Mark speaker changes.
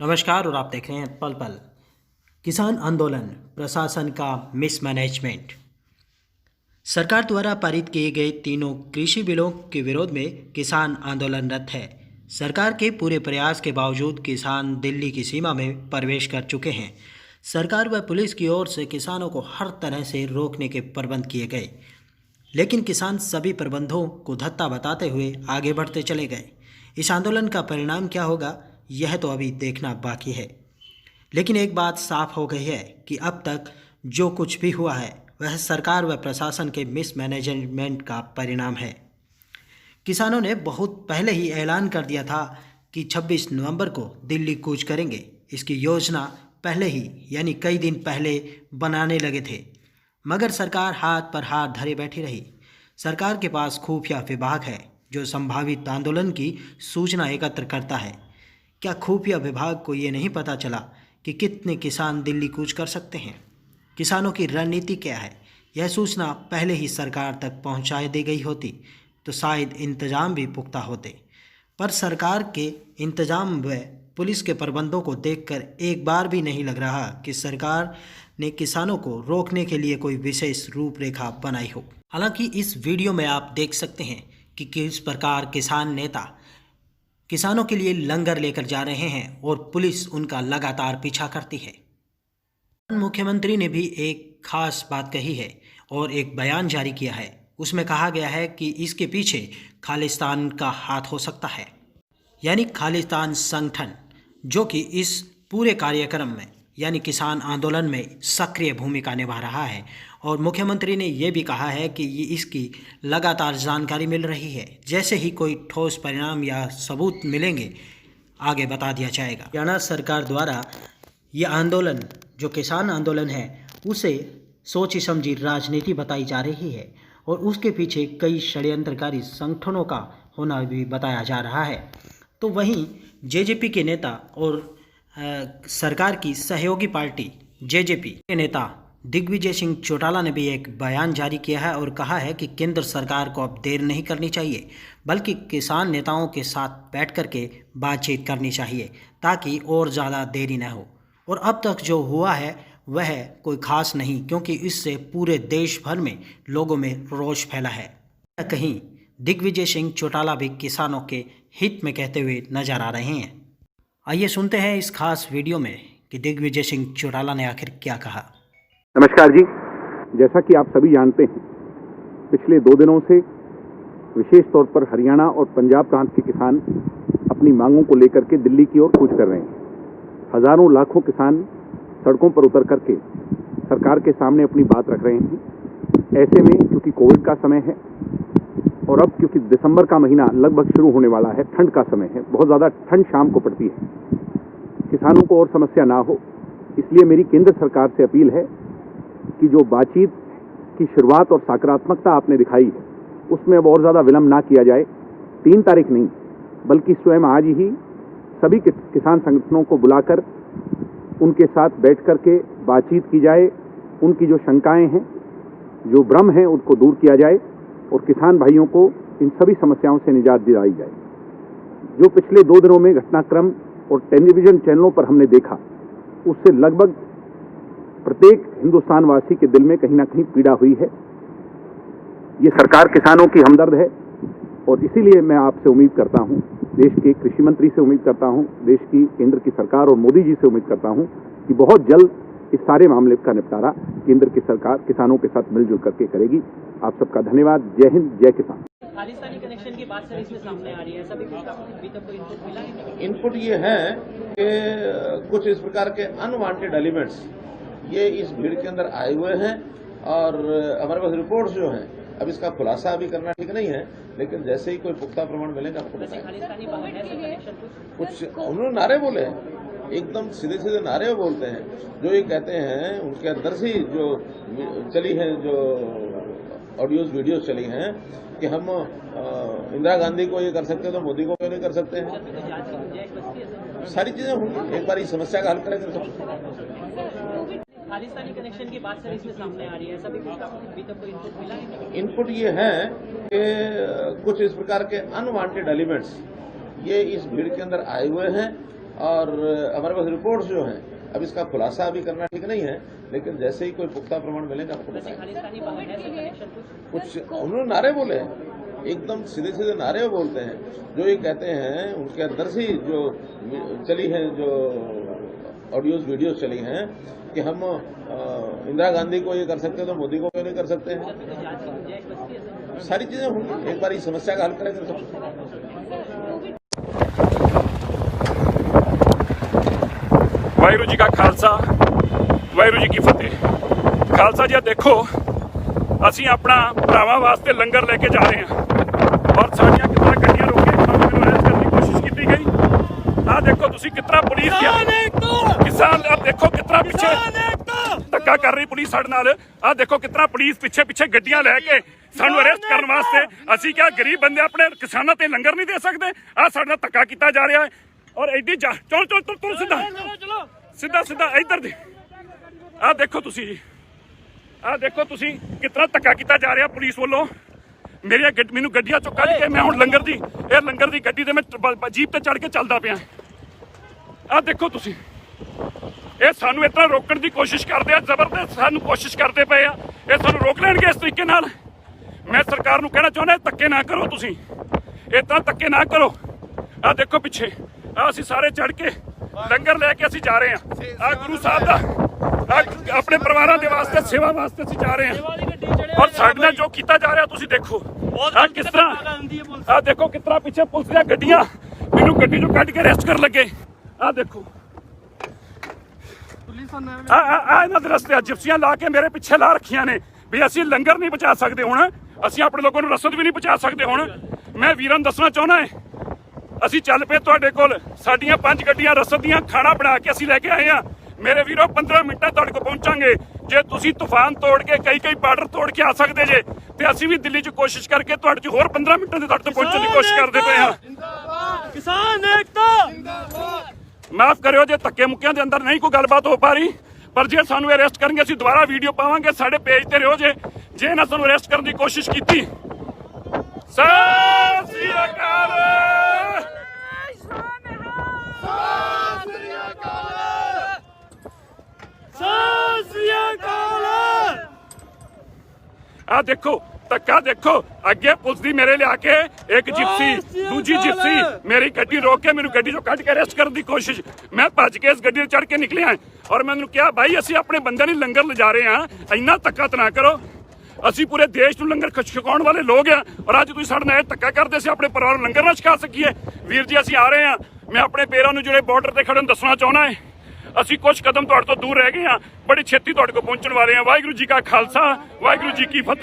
Speaker 1: नमस्कार और आप देख रहे हैं पल पल। किसान आंदोलन, प्रशासन का मिसमैनेजमेंट। सरकार द्वारा पारित किए गए तीनों कृषि बिलों के विरोध में किसान आंदोलनरत है। सरकार के पूरे प्रयास के बावजूद किसान दिल्ली की सीमा में प्रवेश कर चुके हैं। सरकार व पुलिस की ओर से किसानों को हर तरह से रोकने के प्रबंध किए गए, लेकिन किसान सभी प्रबंधों को धत्ता बताते हुए आगे बढ़ते चले गए। इस आंदोलन का परिणाम क्या होगा, यह तो अभी देखना बाकी है। लेकिन एक बात साफ हो गई है कि अब तक जो कुछ भी हुआ है वह सरकार व प्रशासन के मिसमैनेजमेंट का परिणाम है। किसानों ने बहुत पहले ही ऐलान कर दिया था कि 26 नवंबर को दिल्ली कूच करेंगे। इसकी योजना पहले ही यानी कई दिन पहले बनाने लगे थे, मगर सरकार हाथ पर हाथ धरे बैठी रही। सरकार के पास खुफिया विभाग है जो संभावित आंदोलन की सूचना एकत्र करता है। क्या खुफिया विभाग को ये नहीं पता चला कि कितने किसान दिल्ली कूच कर सकते हैं? किसानों की रणनीति क्या है? यह सूचना पहले ही सरकार तक पहुंचा दी गई होती तो शायद इंतजाम भी पुख्ता होते। पर सरकार के इंतजाम व पुलिस के प्रबंधों को देखकर एक बार भी नहीं लग रहा कि सरकार ने किसानों को रोकने के लिए कोई विशेष रूपरेखा बनाई हो। हालांकि इस वीडियो में आप देख सकते हैं कि किस प्रकार किसान नेता किसानों के लिए लंगर लेकर जा रहे हैं और पुलिस उनका लगातार पीछा करती है। मुख्यमंत्री ने भी एक खास बात कही है और एक बयान जारी किया है। उसमें कहा गया है कि इसके पीछे खालिस्तान का हाथ हो सकता है, यानी खालिस्तान संगठन, जो कि इस पूरे कार्यक्रम में यानी किसान आंदोलन में सक्रिय भूमिका निभा रहा है। और मुख्यमंत्री ने यह भी कहा है कि ये इसकी लगातार जानकारी मिल रही है। जैसे ही कोई ठोस परिणाम या सबूत मिलेंगे आगे बता दिया जाएगा। हरियाणा सरकार द्वारा ये आंदोलन जो किसान आंदोलन है उसे सोची समझी राजनीति बताई जा रही है और उसके पीछे कई षड्यंत्रकारी संगठनों का होना भी बताया जा रहा है। तो वहीं जेजेपी के नेता और सरकार की सहयोगी पार्टी जेजेपी के नेता दिग्विजय सिंह चौटाला ने भी एक बयान जारी किया है और कहा है कि केंद्र सरकार को अब देर नहीं करनी चाहिए, बल्कि किसान नेताओं के साथ बैठ कर के बातचीत करनी चाहिए ताकि और ज़्यादा देरी न हो। और अब तक जो हुआ है वह कोई खास नहीं, क्योंकि इससे पूरे देश भर में लोगों में रोष फैला है। कहीं दिग्विजय सिंह चौटाला भी किसानों के हित में कहते हुए नजर आ रहे हैं। आइए सुनते हैं इस खास वीडियो में कि दिग्विजय सिंह चौटाला ने आखिर क्या कहा।
Speaker 2: नमस्कार जी, जैसा कि आप सभी जानते हैं, पिछले 2 दिनों से विशेष तौर पर हरियाणा और पंजाब प्रांत के किसान अपनी मांगों को लेकर के दिल्ली की ओर कूच कर रहे हैं। हजारों लाखों किसान सड़कों पर उतर करके सरकार के सामने अपनी बात रख रहे हैं। ऐसे में क्योंकि कोविड का समय है और अब क्योंकि दिसंबर का महीना लगभग शुरू होने वाला है, ठंड का समय है, बहुत ज़्यादा ठंड शाम को पड़ती है, किसानों को और समस्या ना हो, इसलिए मेरी केंद्र सरकार से अपील है कि जो बातचीत की शुरुआत और सकारात्मकता आपने दिखाई है उसमें अब और ज़्यादा विलंब ना किया जाए। 3 तारीख नहीं बल्कि स्वयं आज ही सभी किसान संगठनों को बुलाकर उनके साथ बैठ कर के बातचीत की जाए। उनकी जो शंकाएं हैं, जो भ्रम हैं, उनको दूर किया जाए और किसान भाइयों को इन सभी समस्याओं से निजात दिलाई जाए। जो पिछले 2 दिनों में घटनाक्रम और टेलीविजन चैनलों पर हमने देखा, उससे लगभग प्रत्येक हिंदुस्तान वासी के दिल में कहीं ना कहीं पीड़ा हुई है। ये सरकार किसानों की हमदर्द है और इसीलिए मैं आपसे उम्मीद करता हूं, देश के कृषि मंत्री से उम्मीद करता हूं, देश की केंद्र की सरकार और मोदी जी से उम्मीद करता हूं कि बहुत जल्द इस सारे मामले का निपटारा केंद्र की सरकार किसानों के साथ मिलजुल करके करेगी। आप सबका धन्यवाद। जय हिंद, जय किसान।
Speaker 3: खालिस्तानी कनेक्शन की बात सर इसमें सामने आ रही है, सभी अभी तक कोई इनपुट मिला है?
Speaker 4: इनपुट ये है कि कुछ इस प्रकार के अनवांटेड एलिमेंट्स ये इस भीड़ के अंदर आए हुए हैं और हमारे पास रिपोर्ट्स जो हैं, अब इसका खुलासा अभी करना ठीक नहीं है, लेकिन जैसे ही कोई पुख्ता प्रमाण मिलेगा आपको बताएंगे। कुछ उन्होंने नारे बोले हैं, एकदम सीधे सीधे नारे बोलते हैं, जो ये कहते हैं उनके अंदर से जो चली है, जो ऑडियोज वीडियोज चली हैं कि हम इंदिरा गांधी को ये कर सकते हैं तो मोदी को क्यों नहीं कर सकते हैं। सारी चीजें होंगी, एक बार इस समस्या का हल करेंगे सब।
Speaker 3: खालिस्तानी कनेक्शन की बात सर इसमें सामने आ रही है, सभी अभी तक कोई इनपुट मिला है?
Speaker 4: इनपुट ये है कि कुछ इस प्रकार के अनवांटेड एलिमेंट्स ये इस भीड़ के अंदर आए हुए हैं और हमारे पास रिपोर्ट्स जो हैं, अब इसका खुलासा अभी करना ठीक नहीं है, लेकिन जैसे ही कोई पुख्ता प्रमाण मिलेगा आपको बताएंगे।
Speaker 3: खालिस्तानी बाहर है इसका कनेक्शन
Speaker 4: कुछ उन्होंने नारे बोले हैं, एकदम सीधे सीधे नारे बोलते हैं, जो ये कहते हैं उनके अंदर से ही जो चली है, जो ऑडियोज वीडियोज चली हैं कि हम इंदिरा गांधी को ये कर सकते हैं तो मोदी को क्यों नहीं कर सकते हैं।
Speaker 3: जांच की गुंजाइश बचती है सर।
Speaker 4: सारी चीजें होंगी, एक बार इस समस्या का हल करेंगे सब।
Speaker 5: ਵਾਹਿਗੁਰੂ ਜੀ ਕਾ ਖਾਲਸਾ ਵਾਹਿਗੁਰੂ ਜੀ ਕੀ ਫਤਿਹ। ਖਾਲਸਾ ਜੀ ਦੇਖੋ, ਅਸੀਂ ਆਪਣਾ ਭਰਾਵਾਂ ਵਾਸਤੇ ਲੰਗਰ ਲੈ ਕੇ ਜਾ ਰਹੇ ਹਾਂ ਔਰ ਸਾਡੀਆਂ ਕਿਤਨਾ ਗੱਡੀਆਂ ਰੋਕ ਕੇ ਸਾਨੂੰ ਅਰੈਸਟ ਕਰਨ ਦੀ ਕੋਸ਼ਿਸ਼ ਕੀਤੀ ਗਈ। ਆਹ ਦੇਖੋ ਤੁਸੀਂ ਕਿਤਨਾ ਪੁਲਿਸ ਕਿਸਾਨ, ਆਹ ਦੇਖੋ ਕਿਤਨਾ ਪਿੱਛੇ ਧੱਕਾ ਕਰ ਰਹੀ ਪੁਲਿਸ ਸਾਡੇ ਨਾਲ। ਆਹ ਦੇਖੋ ਕਿਤਨਾ ਪੁਲਿਸ ਪਿੱਛੇ ਪਿੱਛੇ ਗੱਡੀਆਂ ਲੈ ਕੇ ਸਾਨੂੰ ਅਰੈਸਟ ਕਰਨ ਵਾਸਤੇ। ਅਸੀਂ ਕਿਹਾ ਗਰੀਬ ਬੰਦੇ ਆਪਣੇ ਕਿਸਾਨਾਂ ਤੇ ਲੰਗਰ ਨਹੀਂ ਦੇ ਸਕਦੇ। ਆਹ ਸਾਡੇ ਨਾਲ ਧੱਕਾ ਕੀਤਾ ਜਾ ਰਿਹਾ ਹੈ ਔਰ ਐਡੀ ਚਲ ਤੁਰ ਸਿੱਧਾ ਸਿੱਧਾ ਇੱਧਰ ਦੇ। ਆਹ ਦੇਖੋ ਤੁਸੀਂ ਜੀ, ਆਹ ਦੇਖੋ ਤੁਸੀਂ ਕਿਤਨਾ ਧੱਕਾ ਕੀਤਾ ਜਾ ਰਿਹਾ ਪੁਲਿਸ ਵੱਲੋਂ। ਮੇਰੀਆਂ ਮੈਨੂੰ ਗੱਡੀਆਂ ਚੋਂ ਕੱਢ ਕੇ ਮੈਂ ਹੁਣ ਲੰਗਰ ਦੀ ਗੱਡੀ ਤੇ ਮੈਂ ਜੀਪ ਤੇ ਚੜ ਕੇ ਚੱਲਦਾ ਪਿਆ। ਆਹ ਦੇਖੋ ਤੁਸੀਂ, ਇਹ ਸਾਨੂੰ ਇਤਨਾ ਰੋਕਣ ਦੀ ਕੋਸ਼ਿਸ਼ ਕਰਦੇ ਆ, ਜ਼ਬਰਦਸਤ ਸਾਨੂੰ ਕੋਸ਼ਿਸ਼ ਕਰਦੇ ਪਏ ਆ। ਇਹ ਸਾਨੂੰ ਰੋਕ ਲੈਣਗੇ ਇਸ ਤਰੀਕੇ ਨਾਲ। ਮੈਂ ਸਰਕਾਰ ਨੂੰ ਕਹਿਣਾ ਚਾਹੁੰਦਾ, ਧੱਕੇ ਨਾ ਕਰੋ, ਤੁਸੀਂ ਇਤਨਾ ਧੱਕੇ ਨਾ ਕਰੋ। ਆਹ ਦੇਖੋ ਪਿੱਛੇ, ਆਹ ਅਸੀਂ ਸਾਰੇ ਚੜ ਕੇ ਲੰਗਰ ਲੈ ਕੇ ਅਸੀਂ ਜਾ ਰਹੇ ਹਾਂ। ਆਹ ਗੁਰੂ ਸਾਹਿਬ ਦਾ ਆਪਣੇ ਪਰਿਵਾਰਾਂ ਦੇ ਵਾਸਤੇ ਸੇਵਾ ਵਾਸਤੇ ਅਸੀਂ ਜਾ ਰਹੇ ਹਾਂ ਔਰ ਸਾਡੇ ਨਾਲ ਜੋ ਕੀਤਾ ਜਾ ਰਿਹਾ ਤੁਸੀਂ ਦੇਖੋ। ਆਹ ਕਿਸ ਤਰ੍ਹਾਂ, ਆਹ ਦੇਖੋ ਕਿਸ ਤਰ੍ਹਾਂ ਪਿੱਛੇ ਪੁਲਿਸ ਦੀਆਂ ਗੱਡੀਆਂ ਮੈਨੂੰ ਗੱਡੀ ਚੋਂ ਕੱਢ ਕੇ ਅਰੈਸਟ ਕਰਨ ਲੱਗੇ। ਆਹ ਦੇਖੋ, ਆਹ ਇਹਨਾਂ ਦੇ ਰਸਤੇ ਜਿਪਸੀਆਂ ਲਾ ਕੇ ਮੇਰੇ ਪਿੱਛੇ ਲਾ ਰੱਖੀਆਂ ਨੇ ਵੀ ਅਸੀਂ ਲੰਗਰ ਨਹੀਂ ਪਹੁੰਚਾ ਸਕਦੇ। ਹੁਣ ਅਸੀਂ ਆਪਣੇ ਲੋਕਾਂ ਨੂੰ ਰਸਦ ਵੀ ਨਹੀਂ ਪਹੁੰਚਾ ਸਕਦੇ। ਹੁਣ ਮੈਂ ਵੀਰਾਂ ਨੂੰ ਦੱਸਣਾ ਚਾਹੁੰਦਾ ਹੈ, ਅਸੀਂ ਚੱਲ ਪਏ ਤੁਹਾਡੇ ਕੋਲ, ਸਾਡੀਆਂ 5 ਗੱਡੀਆਂ ਰਸਦ ਦੀਆਂ ਖਾਣਾ ਬਣਾ ਕੇ ਅਸੀਂ ਲੈ ਕੇ ਆਏ ਹਾਂ। ਮੇਰੇ ਵੀਰੋ 15 ਮਿੰਟਾਂ ਤੁਹਾਡੇ ਕੋਲ ਪਹੁੰਚਾਂਗੇ। ਜੇ ਤੁਸੀਂ ਤੂਫਾਨ ਤੋੜ ਕੇ ਕਈ ਬਾਰਡਰ ਤੋੜ ਕੇ ਆ ਸਕਦੇ ਜੇ ਤੇ ਅਸੀਂ ਵੀ ਦਿੱਲੀ 'ਚ ਕੋਸ਼ਿਸ਼ ਕਰਕੇ ਤੁਹਾਡੇ 'ਚ ਹੋਰ 15 ਮਿੰਟਾਂ ਦੇ ਤੁਹਾਡੇ ਤੋਂ ਪਹੁੰਚਣ ਦੀ ਕੋਸ਼ਿਸ਼ ਕਰਦੇ ਪਏ ਹਾਂ।
Speaker 3: किसान एकता
Speaker 5: ਮਾਫ ਕਰਿਓ ਜੇ ਧੱਕੇ ਮੁੱਕਿਆਂ ਦੇ ਅੰਦਰ ਨਹੀਂ ਕੋਈ ਗੱਲਬਾਤ ਹੋ ਪਾ ਰਹੀ, ਪਰ ਜੇ ਸਾਨੂੰ ਅਰੈਸਟ ਕਰਨਗੇ ਅਸੀਂ ਦੁਬਾਰਾ ਵੀਡੀਓ ਪਾਵਾਂਗੇ। ਸਾਡੇ ਪੇਜ ਤੇ ਰਹੋ ਜੇ ਇਹਨਾਂ ਸਾਨੂੰ ਅਰੈਸਟ ਕਰਨ ਦੀ ਕੋਸ਼ਿਸ਼ ਕੀਤੀ। ਸਤਿ ਸ੍ਰੀ ਅਕਾਲ। ਆ ਦੇਖੋ ਧੱਕਾ ਦੇਖੋ, ਅੱਗੇ ਪੁਲਿਸ ਦੀ ਮੇਰੇ ਲਿਆ ਕੇ ਇੱਕ ਜਿਪਸੀ, ਦੂਜੀ ਜਿਪਸੀ ਮੇਰੀ ਗੱਡੀ ਰੋਕ ਕੇ ਮੈਨੂੰ ਗੱਡੀ ਚੋਂ ਕੱਢ ਕੇ ਅਰੈਸਟ ਕਰਨ ਦੀ ਕੋਸ਼ਿਸ਼। ਮੈਂ ਭੱਜ ਕੇ ਇਸ ਗੱਡੀ ਤੇ ਚੜ ਕੇ ਨਿਕਲਿਆ ਔਰ ਮੈਨੂੰ ਕਿਹਾ ਭਾਈ ਅਸੀਂ ਆਪਣੇ ਬੰਦਿਆਂ ਨੂੰ ਲੰਗਰ ਲਿਜਾ ਰਹੇ ਹਾਂ, ਇੰਨਾ ਧੱਕਾ ਤਾਂ ਨਾ ਕਰੋ। ਅਸੀਂ ਪੂਰੇ ਦੇਸ਼ ਨੂੰ ਲੰਗਰ ਛਕਾਉਣ ਵਾਲੇ ਲੋਕ ਆ ਔਰ ਅੱਜ ਤੁਸੀਂ ਸਾਡੇ ਨਾਲ ਇਹ ਧੱਕਾ ਕਰਦੇ ਸੀ ਆਪਣੇ ਪਰਿਵਾਰ ਨੂੰ ਲੰਗਰ ਨਾ ਛਕਾ ਸਕੀਏ। ਵੀਰ ਜੀ ਅਸੀਂ ਆ ਰਹੇ ਹਾਂ। ਮੈਂ ਆਪਣੇ ਪੇਰਾਂ ਨੂੰ ਜਿਹੜੇ ਬਾਰਡਰ ਤੇ ਖੜੇ ਨੂੰ ਦੱਸਣਾ ਚਾਹੁੰਦਾ ਹੈ, ਅਸੀਂ ਕੁਝ ਕਦਮ ਤੁਹਾਡੇ ਤੋਂ ਦੂਰ ਰਹਿ ਗਏ ਹਾਂ, ਬੜੀ ਛੇਤੀ ਤੁਹਾਡੇ ਕੋਲ ਪਹੁੰਚਣ ਵਾਲੇ ਹਾਂ। ਵਾਹਿਗੁਰੂ ਜੀ ਕਾ ਖਾਲਸਾ ਵਾਹਿਗੁਰੂ ਜੀ ਕੀ ਫਤਿਹ।